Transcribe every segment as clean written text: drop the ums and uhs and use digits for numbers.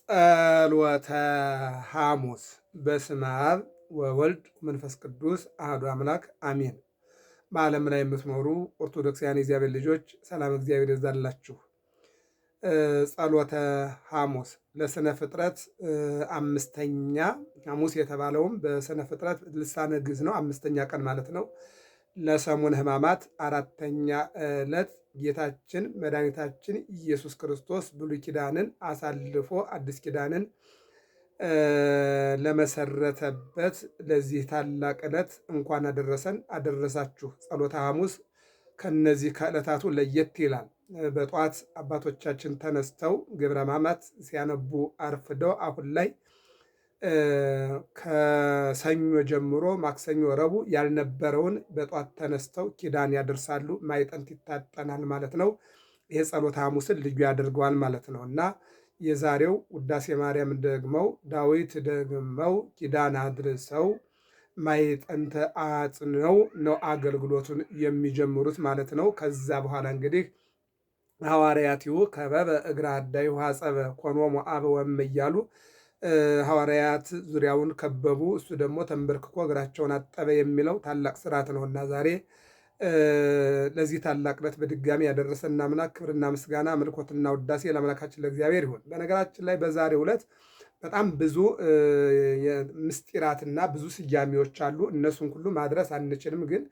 ጸሎተ ሐሙስ በስመ አብ ወወልድ ወመንፈስ ቅዱስ አሐዱ አምላክ አሜን። በዓለም ላይ የምትኖሩ ኦርቶዶክሳውያን የእግዚአብሔር ልጆች ሰላም እግዚአብሔር ይብዛላችሁ። ጸሎተ ሐሙስ ለስነ ፍጥረት አምስተኛ ሐሙስ የተባለውም በስነ ፍጥረት ልሳነ ግዕዝ ነው። አምስተኛ ቀን ማለት ነው። ለሰሙነ ሕማማት አራተኛ ዕለት ጌታችን መድኃኒታችን ኢየሱስ ክርስቶስ ብሉይ ኪዳንን አሳልፎ አዲስ ኪዳንን ለመሰረተበት ለዚህ ታላቅ ዕለት እንኳን አደረሰን አደረሳችሁ። ጸሎተ ሐሙስ ከነዚህ ከዕለታቱ ለየት ይላል። በጠዋት አባቶቻችን ተነስተው ግብረ ሕማማት ሲያነቡ አርፍደው አሁን ላይ ከሰኞ ጀምሮ ማክሰኞ፣ ረቡዕ ያልነበረውን በጧት ተነስተው ኪዳን ያደርሳሉ። ማዕጠንት ይታጠናል ማለት ነው። ይሄ ጸሎተ ሐሙስን ልዩ ያደርገዋል ማለት ነው እና የዛሬው ውዳሴ ማርያም ደግመው ዳዊት ደግመው ኪዳን አድርሰው ማዕጠንተ አጽንነው ነው አገልግሎቱን የሚጀምሩት ማለት ነው። ከዛ በኋላ እንግዲህ ሐዋርያቲሁ ከበበ እግረ አዳይሁ ሐጸበ ኮኖሙ አበ ወእም እያሉ ሐዋርያት ዙሪያውን ከበቡ፣ እሱ ደግሞ ተንበርክኮ እግራቸውን አጠበ የሚለው ታላቅ ስርዓት ነውና ዛሬ ለዚህ ታላቅ ዕለት በድጋሚ ያደረሰን አምላክ ክብርና ምስጋና አምልኮትና ውዳሴ ለአምላካችን ለእግዚአብሔር ይሁን። በነገራችን ላይ በዛሬው ዕለት በጣም ብዙ ምስጢራትና ብዙ ስያሜዎች አሉ። እነሱን ሁሉ ማድረስ አንችልም፣ ግን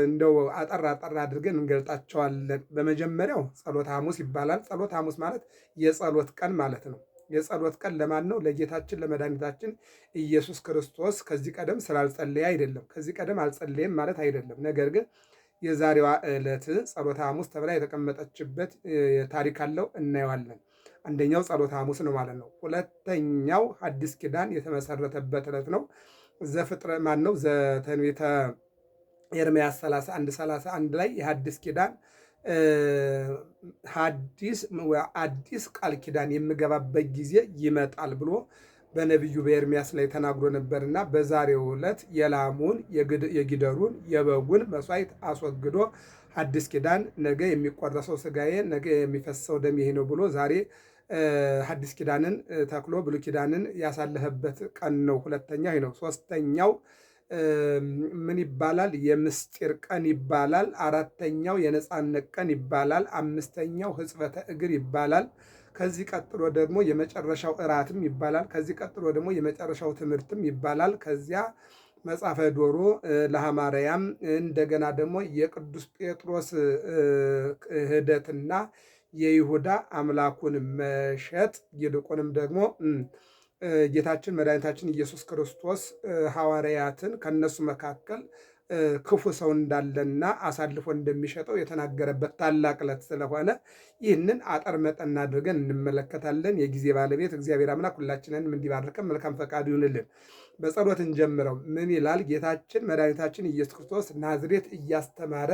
እንደው አጠር አጠር አድርገን እንገልጣቸዋለን። በመጀመሪያው ጸሎተ ሐሙስ ይባላል። ጸሎተ ሐሙስ ማለት የጸሎት ቀን ማለት ነው። የጸሎት ቀን ለማን ነው? ለጌታችን ለመድኃኒታችን ኢየሱስ ክርስቶስ ከዚህ ቀደም ስላልጸለየ አይደለም። ከዚህ ቀደም አልጸለየም ማለት አይደለም። ነገር ግን የዛሬዋ ዕለት ጸሎተ ሐሙስ ተብላ የተቀመጠችበት ታሪክ አለው፣ እናየዋለን። አንደኛው ጸሎተ ሐሙስ ነው ማለት ነው። ሁለተኛው ሐዲስ ኪዳን የተመሰረተበት ዕለት ነው። ዘፍጥረት ማን ነው? ዘትንቢተ ኤርምያስ 31 ላይ የሐዲስ ኪዳን አዲስ ቃል ኪዳን የምገባበት ጊዜ ይመጣል ብሎ በነቢዩ በኤርምያስ ላይ ተናግሮ ነበርና በዛሬው ዕለት የላሙን የጊደሩን የበጉን መስዋዕት አስወግዶ አዲስ ኪዳን ነገ የሚቆረሰው ሥጋዬ ነገ የሚፈሰው ደሜ ነው ብሎ ዛሬ አዲስ ኪዳንን ተክሎ ብሉይ ኪዳንን ያሳለፈበት ቀን ነው። ሁለተኛው ይህ ነው። ሶስተኛው ምን ይባላል? የምስጢር ቀን ይባላል። አራተኛው የነፃነት ቀን ይባላል። አምስተኛው ሕጽበተ እግር ይባላል። ከዚህ ቀጥሎ ደግሞ የመጨረሻው እራትም ይባላል። ከዚህ ቀጥሎ ደግሞ የመጨረሻው ትምህርትም ይባላል። ከዚያ መጽሐፈ ዶሮ ለሐማርያም፣ እንደገና ደግሞ የቅዱስ ጴጥሮስ ክህደትና የይሁዳ አምላኩን መሸጥ፣ ይልቁንም ደግሞ ጌታችን መድኃኒታችን ኢየሱስ ክርስቶስ ሐዋርያትን ከነሱ መካከል ክፉ ሰው እንዳለና አሳልፎ እንደሚሸጠው የተናገረበት ታላቅ ዕለት ስለሆነ ይህንን አጠር መጠን አድርገን እንመለከታለን። የጊዜ ባለቤት እግዚአብሔር አምላክ ሁላችንንም እንዲባርከን መልካም ፈቃዱ ይሁንልን። በጸሎት እንጀምረው። ምን ይላል? ጌታችን መድኃኒታችን ኢየሱስ ክርስቶስ ናዝሬት እያስተማረ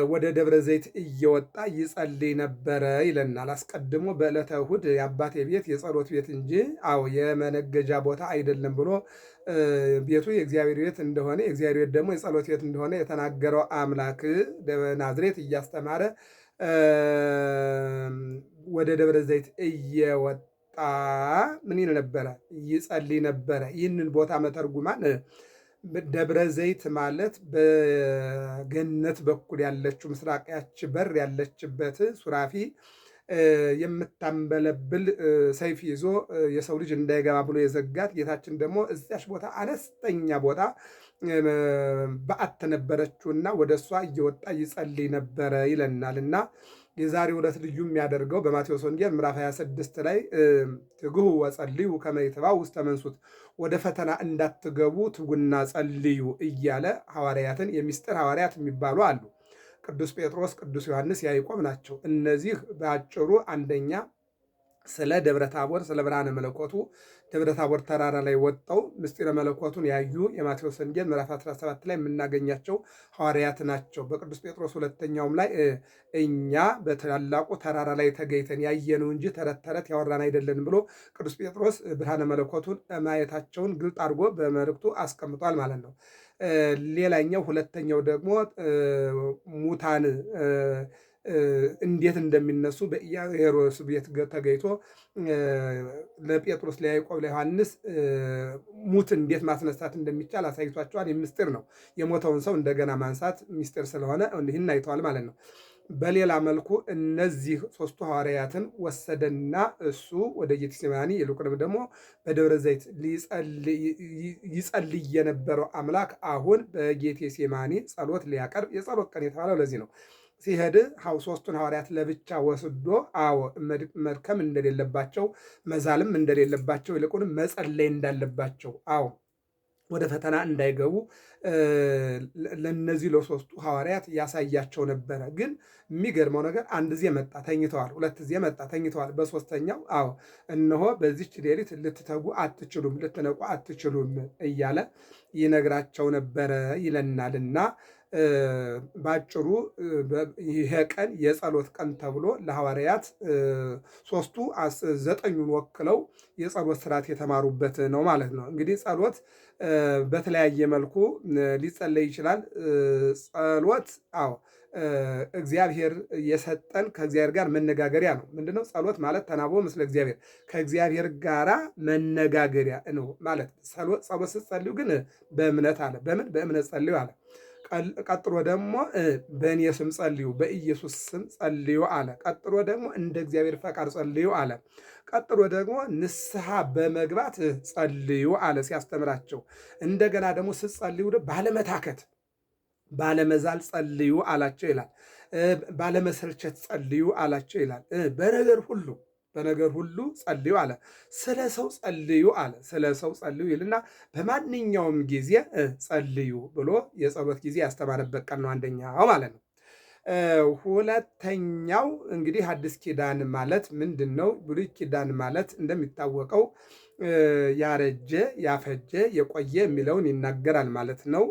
ወደ ደብረ ዘይት እየወጣ ይጸልይ ነበረ ይለናል። አስቀድሞ በዕለተ እሑድ የአባቴ ቤት የጸሎት ቤት እንጂ የመነገጃ ቦታ አይደለም ብሎ ቤቱ የእግዚአብሔር ቤት እንደሆነ የእግዚአብሔር ቤት ደግሞ የጸሎት ቤት እንደሆነ የተናገረው አምላክ ናዝሬት እያስተማረ ወደ ደብረ ዘይት እየወጣ ምን ይል ነበረ? ይጸልይ ነበረ። ይህንን ቦታ መተርጉማን ደብረ ዘይት ማለት በገነት በኩል ያለችው ምስራቅ ያች በር ያለችበት ሱራፊ የምታንበለብል ሰይፍ ይዞ የሰው ልጅ እንዳይገባ ብሎ የዘጋት ጌታችን ደግሞ እዚያች ቦታ አነስተኛ ቦታ በዓት ነበረችውና ወደ እሷ እየወጣ ይጸልይ ነበረ ይለናል። እና የዛሬው ዕለት ልዩ የሚያደርገው በማቴዎስ ወንጌል ምዕራፍ 26 ላይ ትጉሁ ወጸልዩ ከመ ይትባኡ ውስተ መንሱት፣ ወደ ፈተና እንዳትገቡ ትጉና ጸልዩ እያለ ሐዋርያትን የምስጢር ሐዋርያት የሚባሉ አሉ። ቅዱስ ጴጥሮስ፣ ቅዱስ ዮሐንስ፣ ያዕቆብ ናቸው። እነዚህ በአጭሩ አንደኛ ስለ ደብረ ታቦር ስለ ብርሃነ መለኮቱ ደብረ ታቦር ተራራ ላይ ወጣው ምስጢረ መለኮቱን ያዩ የማቴዎስ ወንጌል ምዕራፍ 17 ላይ የምናገኛቸው ሐዋርያት ናቸው። በቅዱስ ጴጥሮስ ሁለተኛውም ላይ እኛ በታላቁ ተራራ ላይ ተገኝተን ያየነው እንጂ ተረት ተረት ያወራን አይደለን ብሎ ቅዱስ ጴጥሮስ ብርሃነ መለኮቱን ማየታቸውን ግልጥ አድርጎ በመልእክቱ አስቀምጧል ማለት ነው። ሌላኛው ሁለተኛው ደግሞ ሙታን እንዴት እንደሚነሱ በኢያኢሮስ ቤት ተገኝቶ ለጴጥሮስ፣ ለያዕቆብ፣ ለዮሐንስ ሙት እንዴት ማስነሳት እንደሚቻል አሳይቷቸዋል። ምስጢር ነው። የሞተውን ሰው እንደገና ማንሳት ምስጢር ስለሆነ ይህን አይተዋል ማለት ነው። በሌላ መልኩ እነዚህ ሦስቱ ሐዋርያትን ወሰደና እሱ ወደ ጌቴሴማኒ ይልቁንም ደግሞ በደብረ ዘይት ይጸልይ የነበረው አምላክ አሁን በጌቴሴማኒ ጸሎት ሊያቀርብ የጸሎት ቀን የተባለው ለዚህ ነው። ሲሄድ ሦስቱን ሐዋርያት ለብቻ ወስዶ መድከም እንደሌለባቸው መዛልም እንደሌለባቸው ይልቁንም መጸለይ እንዳለባቸው ወደ ፈተና እንዳይገቡ ለነዚህ ለሦስቱ ሐዋርያት ያሳያቸው ነበረ። ግን የሚገርመው ነገር አንድ ጊዜ መጣ ተኝተዋል፣ ሁለት ጊዜ መጣ ተኝተዋል፣ በሦስተኛው እነሆ በዚች ሌሊት ልትተጉ አትችሉም፣ ልትነቁ አትችሉም እያለ ይነግራቸው ነበረ ይለናልና ባጭሩ ይሄ ቀን የጸሎት ቀን ተብሎ ለሐዋርያት ሦስቱ ዘጠኙን ወክለው የጸሎት ስርዓት የተማሩበት ነው ማለት ነው። እንግዲህ ጸሎት በተለያየ መልኩ ሊጸለይ ይችላል። ጸሎት እግዚአብሔር የሰጠን ከእግዚአብሔር ጋር መነጋገሪያ ነው። ምንድነው ጸሎት ማለት? ተናቦ ምስለ እግዚአብሔር ከእግዚአብሔር ጋራ መነጋገሪያ ነው ማለት። ጸሎት ስትጸልዩ ግን በእምነት አለ። በምን? በእምነት ጸልዩ አለ። ቀጥሎ ደግሞ በእኔ ስም ጸልዩ፣ በኢየሱስ ስም ጸልዩ አለ። ቀጥሎ ደግሞ እንደ እግዚአብሔር ፈቃድ ጸልዩ አለ። ቀጥሎ ደግሞ ንስሐ በመግባት ጸልዩ አለ ሲያስተምራቸው። እንደገና ደግሞ ስትጸልዩ ባለመታከት ባለመዛል ጸልዩ አላቸው ይላል። ባለመሰልቸት ጸልዩ አላቸው ይላል። በነገር ሁሉ ጸልዩ አለ። ስለ ሰው ጸልዩ አለ። ስለ ሰው ጸልዩ ይልና በማንኛውም ጊዜ ጸልዩ ብሎ የጸሎት ጊዜ ያስተማረበት ቀን ነው አንደኛው ማለት ነው። ሁለተኛው እንግዲህ አዲስ ኪዳን ማለት ምንድን ነው? ብሉይ ኪዳን ማለት እንደሚታወቀው ያረጀ ያፈጀ የቆየ የሚለውን ይናገራል ማለት ነው።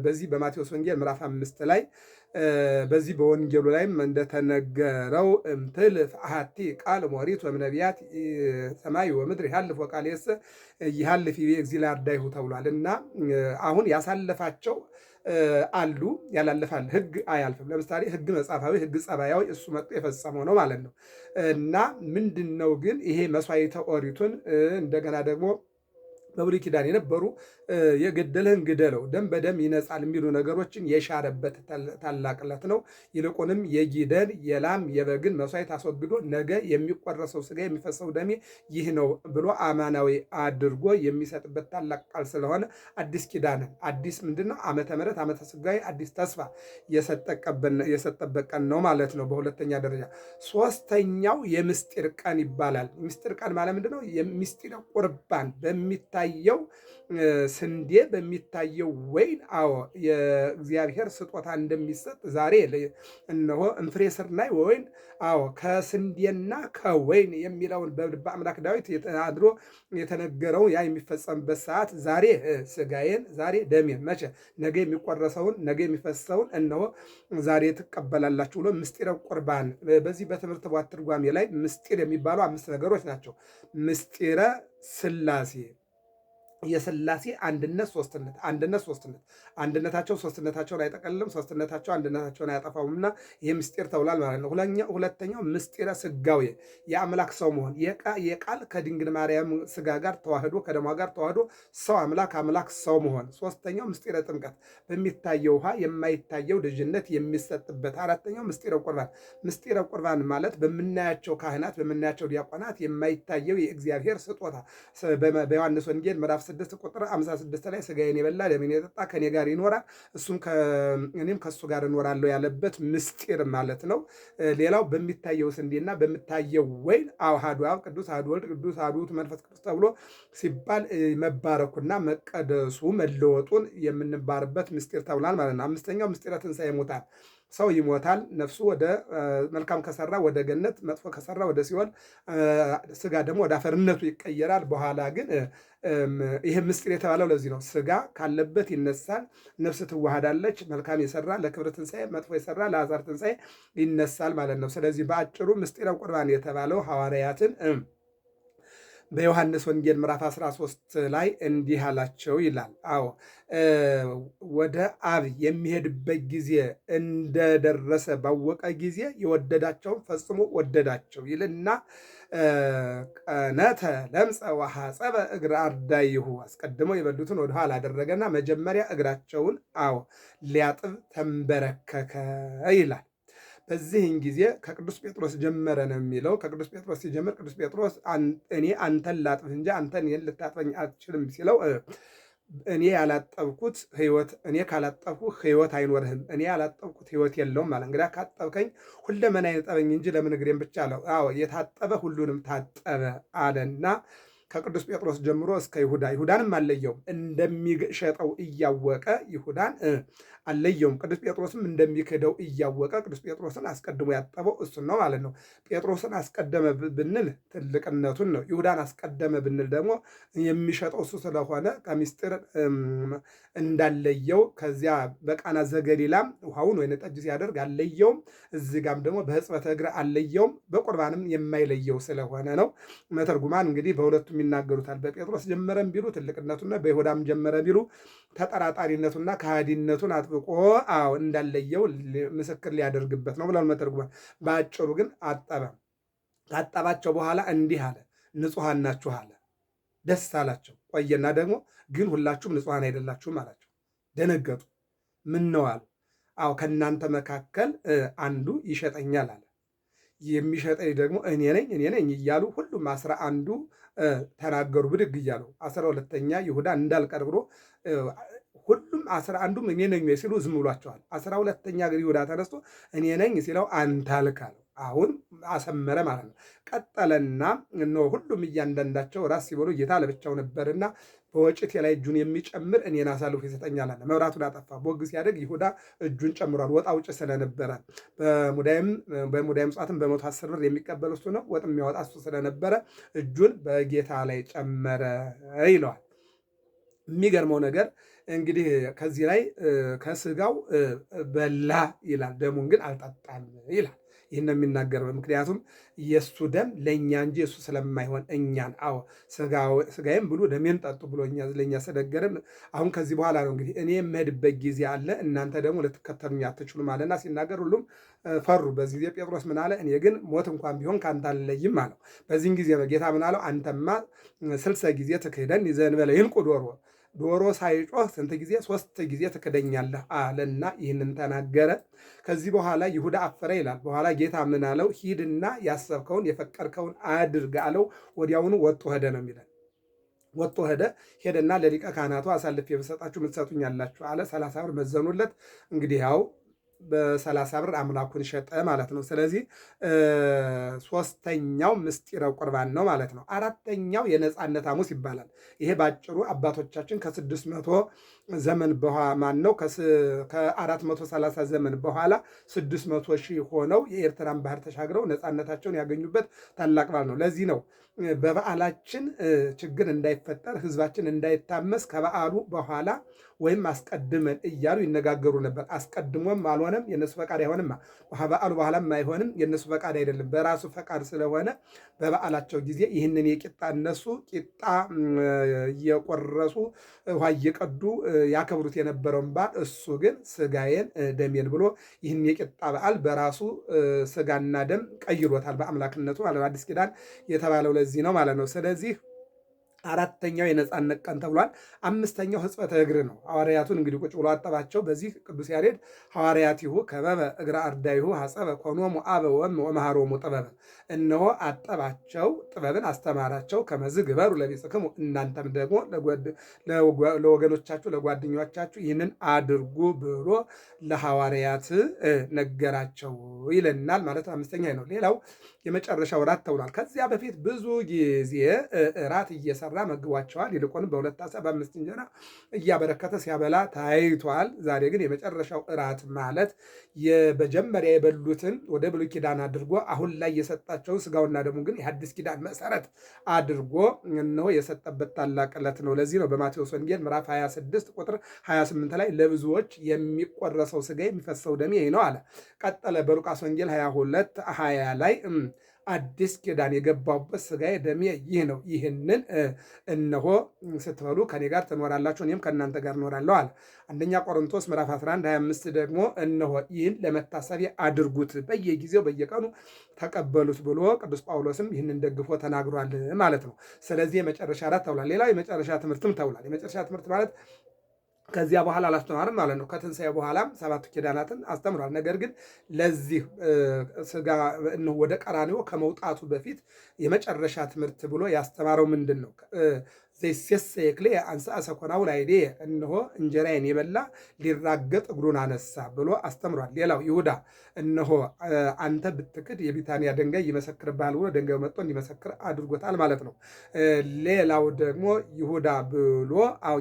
በዚህ በማቴዎስ ወንጌል ምዕራፍ 5 ላይ በዚህ በወንጌሉ ላይም እንደተነገረው እምትልፍ አሐቲ ቃል ሞሪት ወእምነቢያት ሰማይ ወምድር ይሃልፍ ወቃልየሰ ይሃልፍ ይቤ እግዚእ ለአርዳኢሁ ተብሏል። እና አሁን ያሳለፋቸው አሉ ያላለፋል። ሕግ አያልፍም። ለምሳሌ ሕግ መጽሐፋዊ፣ ሕግ ጸባያዊ እሱ መጥቶ የፈጸመው ነው ማለት ነው። እና ምንድን ነው ግን ይሄ መስዋዕተ ኦሪቱን እንደገና ደግሞ በብሉይ ኪዳን የነበሩ የገደለህን ግደለው፣ ደም በደም ይነጻል የሚሉ ነገሮችን የሻረበት ታላቅ ዕለት ነው። ይልቁንም የጊደር የላም የበግን መስዋዕት አስወግዶ ነገ የሚቆረሰው ስጋ የሚፈሰው ደሜ ይህ ነው ብሎ አማናዊ አድርጎ የሚሰጥበት ታላቅ ቃል ስለሆነ አዲስ ኪዳንን አዲስ ምንድን ነው? ዓመተ ምሕረት ዓመተ ሥጋዌ አዲስ ተስፋ የሰጠበት ቀን ነው ማለት ነው። በሁለተኛ ደረጃ ሶስተኛው የምስጢር ቀን ይባላል። ምስጢር ቀን ማለት ምንድን ነው? የምስጢር ቁርባን በሚታየው ስንዴ በሚታየው ወይን የእግዚአብሔር ስጦታ እንደሚሰጥ ዛሬ እነሆ እንፍሬ ስርናይ ወይን ከስንዴና ከወይን የሚለውን በልበ አምላክ ዳዊት አድሮ የተነገረው ያ የሚፈጸምበት ሰዓት ዛሬ ስጋዬን ዛሬ ደሜን መቼ ነገ የሚቆረሰውን ነገ የሚፈሰውን እነሆ ዛሬ ትቀበላላችሁ ብሎ ምስጢረ ቁርባን በዚህ በትምህርት ቧት ትርጓሜ ላይ ምስጢር የሚባሉ 5 ነገሮች ናቸው። ምስጢረ ሥላሴ የሥላሴ አንድነት ሶስትነት አንድነታቸው ሶስትነታቸውን አይጠቀልልም፣ ሶስትነታቸው አንድነታቸውን አያጠፋውምና ይህ ምስጢር ተብሏል ማለት ነው። ሁለተኛው ምስጢረ ሥጋዌ የአምላክ ሰው መሆን የቃል ከድንግል ማርያም ሥጋ ጋር ተዋህዶ ከደሟ ጋር ተዋህዶ ሰው አምላክ ሰው መሆን። ሶስተኛው ምስጢረ ጥምቀት በሚታየው ውሃ የማይታየው ልጅነት የሚሰጥበት። አራተኛው ምስጢረ ቁርባን። ምስጢረ ቁርባን ማለት በምናያቸው ካህናት በምናያቸው ዲያቆናት የማይታየው የእግዚአብሔር ስጦታ በዮሐንስ ወንጌል ምዕራፍ 6 ቁጥር 56 ላይ ሥጋዬን የበላ ደሜን የጠጣ ከኔ ጋር ይኖራል እኔም ከሱ ጋር እኖራለሁ ያለበት ምስጢር ማለት ነው። ሌላው በሚታየው ስንዴና በሚታየው ወይን አሐዱ አብ ቅዱስ አሐዱ ወልድ ቅዱስ አሐዱ ውእቱ መንፈስ ቅዱስ ተብሎ ሲባል መባረኩና መቀደሱ መለወጡን የምንባርበት ምስጢር ተብሏል ማለት ነው። አምስተኛው ምስጢረ ትንሣኤ ሙታን ሰው ይሞታል። ነፍሱ ወደ መልካም ከሰራ ወደ ገነት፣ መጥፎ ከሰራ ወደ ሲኦል፣ ስጋ ደግሞ ወደ አፈርነቱ ይቀየራል። በኋላ ግን ይህ ምስጢር የተባለው ለዚህ ነው። ስጋ ካለበት ይነሳል፣ ነፍስ ትዋሃዳለች። መልካም የሰራ ለክብር ትንሣኤ፣ መጥፎ የሰራ ለአዛር ትንሣኤ ይነሳል ማለት ነው። ስለዚህ በአጭሩ ምስጢረ ቁርባን የተባለው ሐዋርያትን በዮሐንስ ወንጌል ምዕራፍ 13 ላይ እንዲህ አላቸው ይላል። አዎ ወደ አብ የሚሄድበት ጊዜ እንደደረሰ ባወቀ ጊዜ የወደዳቸውን ፈጽሞ ወደዳቸው ይልና ቀነተ ለምፀ ወሐፀበ እግረ አርዳይሁ አስቀድመው የበሉትን ወደኋላ አደረገና መጀመሪያ እግራቸውን አዎ ሊያጥብ ተንበረከከ ይላል። በዚህን ጊዜ ከቅዱስ ጴጥሮስ ጀመረ ነው የሚለው። ከቅዱስ ጴጥሮስ ሲጀምር ቅዱስ ጴጥሮስ እኔ አንተን ላጥብህ እንጂ አንተ እኔን ልታጥበኝ አትችልም ሲለው እኔ ያላጠብኩት ሕይወት እኔ ካላጠብኩህ ሕይወት አይኖርህም፣ እኔ ያላጠብኩት ሕይወት የለውም ማለት እንግዲህ ካጠብከኝ ሁለመናዬን ጠበኝ እንጂ ለምን እግሬን ብቻ አለው። አዎ የታጠበ ሁሉንም ታጠበ አለና ከቅዱስ ጴጥሮስ ጀምሮ እስከ ይሁዳ ይሁዳንም አለየውም። እንደሚሸጠው እያወቀ ይሁዳን አለየውም። ቅዱስ ጴጥሮስም እንደሚክደው እያወቀ ቅዱስ ጴጥሮስን አስቀድሞ ያጠበው እሱን ነው ማለት ነው። ጴጥሮስን አስቀደመ ብንል ትልቅነቱን ነው። ይሁዳን አስቀደመ ብንል ደግሞ የሚሸጠው እሱ ስለሆነ ከምስጢር እንዳለየው ከዚያ በቃና ዘገሊላም ውሃውን ወይን ጠጅ ሲያደርግ አለየውም። እዚህ ጋም ደግሞ በሕጽበተ እግር አለየውም። በቁርባንም የማይለየው ስለሆነ ነው። መተርጉማን እንግዲህ በሁለቱም ይናገሩታል። በጴጥሮስ ጀመረም ቢሉ ትልቅነቱና በይሁዳም ጀመረ ቢሉ ተጠራጣሪነቱና ከሃዲነቱን አጥብቆ አዎ እንዳለየው ምስክር ሊያደርግበት ነው ብለው መተርጉማን። በአጭሩ ግን አጠበ። ካጠባቸው በኋላ እንዲህ አለ፣ ንጹሐን ናችሁ አለ። ደስ አላቸው። ቆየና ደግሞ ግን ሁላችሁም ንጹሐን አይደላችሁም አላቸው። ደነገጡ። ምን ነው አሉ። አዎ ከእናንተ መካከል አንዱ ይሸጠኛል አለ። የሚሸጠኝ ደግሞ እኔ ነኝ እያሉ ሁሉም 11ዱ ተናገሩ ብድግ እያሉ 12ኛ ይሁዳ እንዳልቀር ብሎ ሁሉም 11ዱም እኔ ነኝ ሲሉ ዝም ብሏቸዋል። 12ኛ ይሁዳ ተነስቶ እኔ ነኝ ሲለው አንተ አልክ አለው። አሁን አሰመረ ማለት ነው። ቀጠለና እነሆ ሁሉም እያንዳንዳቸው ራስ ሲበሉ ጌታ ለብቻው ነበርና በወጭት ላይ እጁን የሚጨምር እኔን አሳልፎ ይሰጠኛል አለ። መብራቱን አጠፋ። ቦግ ሲያደግ ይሁዳ እጁን ጨምሯል። ወጣ ውጭ ስለነበረ በሙዳይም ምጽዋትም በ110 ብር የሚቀበል እሱ ነው። ወጥ የሚያወጣ እሱ ስለነበረ እጁን በጌታ ላይ ጨመረ ይለዋል። የሚገርመው ነገር እንግዲህ ከዚህ ላይ ከስጋው በላ ይላል፣ ደሙን ግን አልጠጣም ይላል። ይህን ነው የሚናገረው። ምክንያቱም የእሱ ደም ለእኛ እንጂ እሱ ስለማይሆን እኛን አዎ ስጋዬም ብሉ ደሜን ጠጡ ብሎ ለእኛ ስለነገረን አሁን ከዚህ በኋላ ነው እንግዲህ እኔ የምሄድበት ጊዜ አለ፣ እናንተ ደግሞ ልትከተሉኝ አትችሉም አለና ሲናገር ሁሉም ፈሩ። በዚህ ጊዜ ጴጥሮስ ምን አለ? እኔ ግን ሞት እንኳን ቢሆን ከአንተ አልለይም አለው። በዚህን ጊዜ ነው ጌታ ምን አለው? አንተማ 60 ጊዜ ትክህደን ዘእንበለ ይንቁ ዶሮ ሳይጮህ ስንት ጊዜ? 3 ጊዜ ትክደኛለህ አለና ይህንን ተናገረ። ከዚህ በኋላ ይሁዳ አፈረ ይላል። በኋላ ጌታ ምን አለው? ሂድና ያሰብከውን የፈቀድከውን አድርግ አለው። ወዲያውኑ ወጥቶ ሄደ ነው የሚለን። ወጥቶ ሄደና ለሊቀ ካህናቱ አሳልፌ ብሰጣችሁ ምን ትሰጡኛላችሁ አለ። 30 ብር መዘኑለት። እንግዲህ ያው በ30 ብር አምላኩን ሸጠ ማለት ነው። ስለዚህ 3ኛው ምስጢረ ቁርባን ነው ማለት ነው። 4ኛው የነፃነት ሐሙስ ይባላል። ይሄ ባጭሩ አባቶቻችን ከ600 ዘመን ማን ነው ከ430 ዘመን በኋላ 600 ሺህ ሆነው የኤርትራን ባህር ተሻግረው ነፃነታቸውን ያገኙበት ታላቅ በዓል ነው። ለዚህ ነው በበዓላችን ችግር እንዳይፈጠር ሕዝባችን እንዳይታመስ ከበዓሉ በኋላ ወይም አስቀድመን እያሉ ይነጋገሩ ነበር። አስቀድሞም አልሆነም የነሱ ፈቃድ አይሆንም፣ በዓሉ በኋላም አይሆንም የነሱ ፈቃድ አይደለም፣ በራሱ ፈቃድ ስለሆነ በበዓላቸው ጊዜ ይህንን የቂጣ እነሱ ቂጣ እየቆረሱ ውሃ እየቀዱ ያከብሩት የነበረውን በዓል እሱ ግን ስጋዬን ደሜን ብሎ ይህን የቂጣ በዓል በራሱ ስጋና ደም ቀይሮታል በአምላክነቱ ማለት አዲስ ኪዳን የተባለው ለዚህ ነው ማለት ነው። ስለዚህ 4ኛው የነፃነት ቀን ተብሏል። 5ኛው ሕጽበተ እግር ነው። ሐዋርያቱን እንግዲህ ቁጭ ብሎ አጠባቸው። በዚህ ቅዱስ ያሬድ ሐዋርያቲሁ ከበበ እግረ አርዳይሁ ሐጸበ ኮኖሙ አበ ወመሃሮሙ ጥበበ፣ እነሆ አጠባቸው ጥበብን አስተማራቸው። ከመዝ ግበሩ ለቢጽክሙ፣ እናንተም ደግሞ ለወገኖቻችሁ ለጓደኞቻችሁ ይህንን አድርጉ ብሎ ለሐዋርያት ነገራቸው ይለናል ማለት 5ኛ ነው። ሌላው የመጨረሻው እራት ተብሏል። ከዚያ በፊት ብዙ ጊዜ እራት እየሰራ መግቧቸዋል። ይልቁንም በ2 ዓሣ በ5 እንጀራ እያበረከተ ሲያበላ ታይቷል። ዛሬ ግን የመጨረሻው እራት ማለት በመጀመሪያ የበሉትን ወደ ብሉይ ኪዳን አድርጎ አሁን ላይ የሰጣቸውን ስጋውና ደሙ ግን የሐዲስ ኪዳን መሰረት አድርጎ እነሆ የሰጠበት ታላቅ ዕለት ነው። ለዚህ ነው በማቴዎስ ወንጌል ምዕራፍ 26 ቁጥር 28 ላይ ለብዙዎች የሚቆረሰው ስጋ የሚፈሰው ደሜ ይህ ነው አለ። ቀጠለ በሉቃስ ወንጌል 22 20 ላይ አዲስ ኪዳን የገባሁበት ሥጋዬ ደሜ ይህ ነው፣ ይህንን እነሆ ስትበሉ ከኔ ጋር ትኖራላችሁ፣ እኔም ከእናንተ ጋር እኖራለሁ አለ። አንደኛ ቆሮንቶስ ምዕራፍ 11 25 ደግሞ እነሆ ይህን ለመታሰቢያ አድርጉት፣ በየጊዜው በየቀኑ ተቀበሉት ብሎ ቅዱስ ጳውሎስም ይህንን ደግፎ ተናግሯል ማለት ነው። ስለዚህ የመጨረሻ እራት ተብሏል። ሌላው የመጨረሻ ትምህርትም ተብሏል። የመጨረሻ ትምህርት ማለት ከዚያ በኋላ አላስተማርም ማለት ነው። ከትንሣኤ በኋላም ሰባቱ ኪዳናትን አስተምሯል። ነገር ግን ለዚህ ሥጋ ወደ ቀራንዮ ከመውጣቱ በፊት የመጨረሻ ትምህርት ብሎ ያስተማረው ምንድን ነው? ዘይሴሰየክሌ አንሥአ ሰኮናሁ ላዕሌ፣ እነሆ እንጀራዬን የበላ ሊራገጥ እግሩን አነሳ ብሎ አስተምሯል። ሌላው ይሁዳ እነሆ አንተ ብትክድ የቢታንያ ድንጋይ ይመሰክርብሃል ብሎ ድንጋዩ መጥቶ እንዲመሰክር አድርጎታል ማለት ነው። ሌላው ደግሞ ይሁዳ ብሎ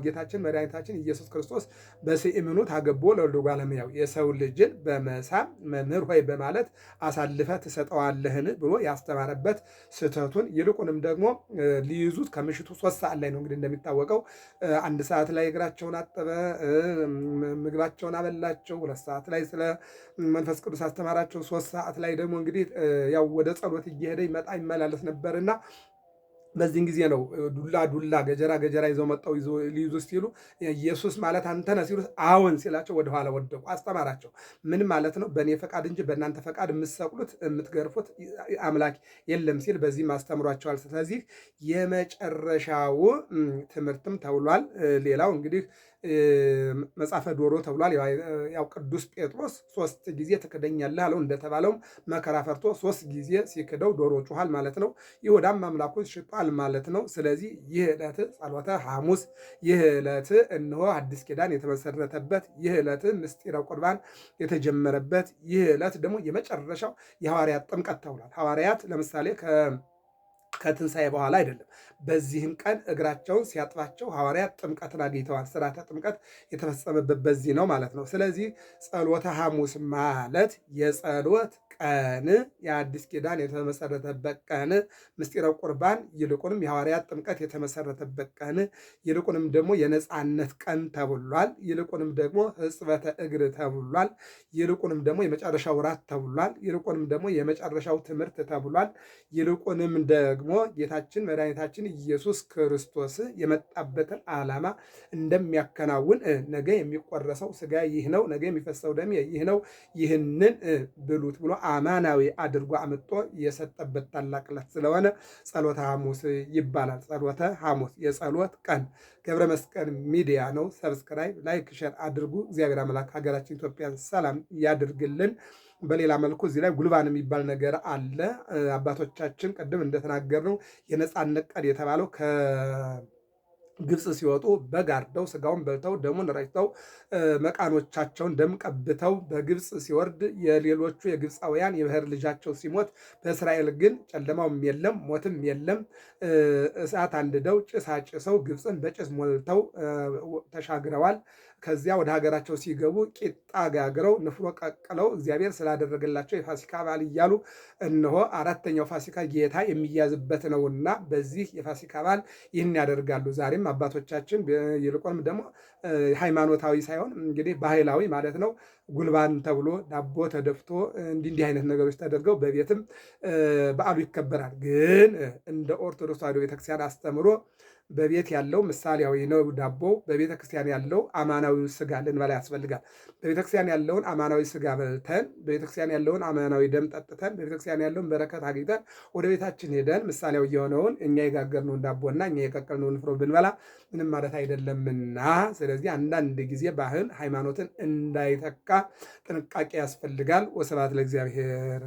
ጌታችን መድኃኒታችን ኢየሱስ ክርስቶስ በስእምኑ ታገቦ ለወልደ እጓለ እመሕያው፣ የሰው ልጅን በመሳም መምህር ሆይ በማለት አሳልፈ ትሰጠዋለህን ብሎ ያስተማረበት ስህተቱን፣ ይልቁንም ደግሞ ሊይዙት ከምሽቱ 3 ሰዓት ላይ ነው። እንግዲህ እንደሚታወቀው 1 ሰዓት ላይ እግራቸውን አጠበ፣ ምግባቸውን አበላቸው። 2 ሰዓት ላይ ስለ መንፈስ ቅዱስ አስተማራቸው። 3 ሰዓት ላይ ደግሞ እንግዲህ ያው ወደ ጸሎት እየሄደ ይመጣ ይመላለስ ነበርና በዚህን ጊዜ ነው ዱላ ገጀራ ይዘው መጣው ሊይዙ ሲሉ ኢየሱስ ማለት አንተ ነህ ሲሉት አዎን ሲላቸው ወደኋላ ወደቁ። አስተማራቸው። ምን ማለት ነው? በእኔ ፈቃድ እንጂ በእናንተ ፈቃድ የምትሰቅሉት የምትገርፉት አምላክ የለም ሲል በዚህም አስተምሯቸዋል። ስለዚህ የመጨረሻው ትምህርትም ተብሏል። ሌላው እንግዲህ መጽሐፈ ዶሮ ተብሏል። ያው ቅዱስ ጴጥሮስ 3 ጊዜ ትክደኛለህ አለው። እንደተባለውም መከራ ፈርቶ 3 ጊዜ ሲክደው ዶሮ ጩኋል ማለት ነው። ይሁዳም አምላኩን ሽጧል ማለት ነው። ስለዚህ ይህ ዕለት ጸሎተ ሐሙስ፣ ይህ ዕለት እነሆ አዲስ ኪዳን የተመሰረተበት፣ ይህ ዕለት ምስጢረ ቁርባን የተጀመረበት፣ ይህ ዕለት ደግሞ የመጨረሻው የሐዋርያት ጥምቀት ተብሏል። ሐዋርያት ለምሳሌ ከትንሣኤ በኋላ አይደለም፣ በዚህም ቀን እግራቸውን ሲያጥባቸው ሐዋርያት ጥምቀትን አግኝተዋል። ስርዓተ ጥምቀት የተፈጸመበት በዚህ ነው ማለት ነው። ስለዚህ ጸሎተ ሐሙስ ማለት የጸሎት ቀን፣ የአዲስ ኪዳን የተመሰረተበት ቀን፣ ምስጢረ ቁርባን ይልቁንም የሐዋርያት ጥምቀት የተመሰረተበት ቀን፣ ይልቁንም ደግሞ የነፃነት ቀን ተብሏል። ይልቁንም ደግሞ ሕጽበተ እግር ተብሏል። ይልቁንም ደግሞ የመጨረሻው ራት ተብሏል። ይልቁንም ደግሞ የመጨረሻው ትምህርት ተብሏል። ይልቁንም ደግሞ ጌታችን መድኃኒታችን ኢየሱስ ክርስቶስ የመጣበትን ዓላማ እንደሚያከናውን ነገ የሚቆረሰው ሥጋ ይህ ነው፣ ነገ የሚፈሰው ደም ይህ ነው፣ ይህንን ብሉት ብሎ አማናዊ አድርጎ አምጦ የሰጠበት ታላቅ ዕለት ስለሆነ ጸሎተ ሐሙስ ይባላል። ጸሎተ ሐሙስ የጸሎት ቀን። ገብረ መስቀል ሚዲያ ነው። ሰብስክራይብ፣ ላይክ፣ ሸር አድርጉ። እግዚአብሔር አምላክ ሀገራችን ኢትዮጵያን ሰላም ያድርግልን። በሌላ መልኩ እዚህ ላይ ጉልባን የሚባል ነገር አለ። አባቶቻችን ቅድም እንደተናገርነው የነፃነት ቀን የተባለው ግብፅ ሲወጡ በግ አርደው ስጋውን በልተው ደሙን ረጭተው መቃኖቻቸውን ደም ቀብተው በግብፅ ሲወርድ የሌሎቹ የግብፃውያን የባህር ልጃቸው ሲሞት፣ በእስራኤል ግን ጨለማውም የለም ሞትም የለም። እሳት አንድደው ጭስ አጭሰው ግብፅን በጭስ ሞልተው ተሻግረዋል። ከዚያ ወደ ሀገራቸው ሲገቡ ቂጣ ጋግረው ንፍሮ ቀቅለው እግዚአብሔር ስላደረገላቸው የፋሲካ በዓል እያሉ እነሆ 4ኛው ፋሲካ ጌታ የሚያዝበት ነውና በዚህ የፋሲካ በዓል ይህን ያደርጋሉ። ዛሬም አባቶቻችን ይልቁንም ደግሞ ሃይማኖታዊ ሳይሆን እንግዲህ ባህላዊ ማለት ነው ጉልባን ተብሎ ዳቦ ተደፍቶ እንዲህ አይነት ነገሮች ተደርገው በቤትም በዓሉ ይከበራል። ግን እንደ ኦርቶዶክስ ተዋሕዶ ቤተክርስቲያን አስተምሮ በቤት ያለው ምሳሌያዊ ነው ዳቦ። በቤተ ክርስቲያን ያለው አማናዊ ስጋ ልንበላ ያስፈልጋል። በቤተ ክርስቲያን ያለውን አማናዊ ስጋ በልተን፣ በቤተ ክርስቲያን ያለውን አማናዊ ደም ጠጥተን፣ በቤተ ክርስቲያን ያለውን በረከት አግኝተን ወደ ቤታችን ሄደን ምሳሌያዊ የሆነውን እኛ የጋገርነውን ዳቦና እኛ የቀቀልነውን ንፍሮ ብንበላ ምንም ማለት አይደለምና፣ ስለዚህ አንዳንድ ጊዜ ባህል ሃይማኖትን እንዳይተካ ጥንቃቄ ያስፈልጋል። ወስብሐት ለእግዚአብሔር።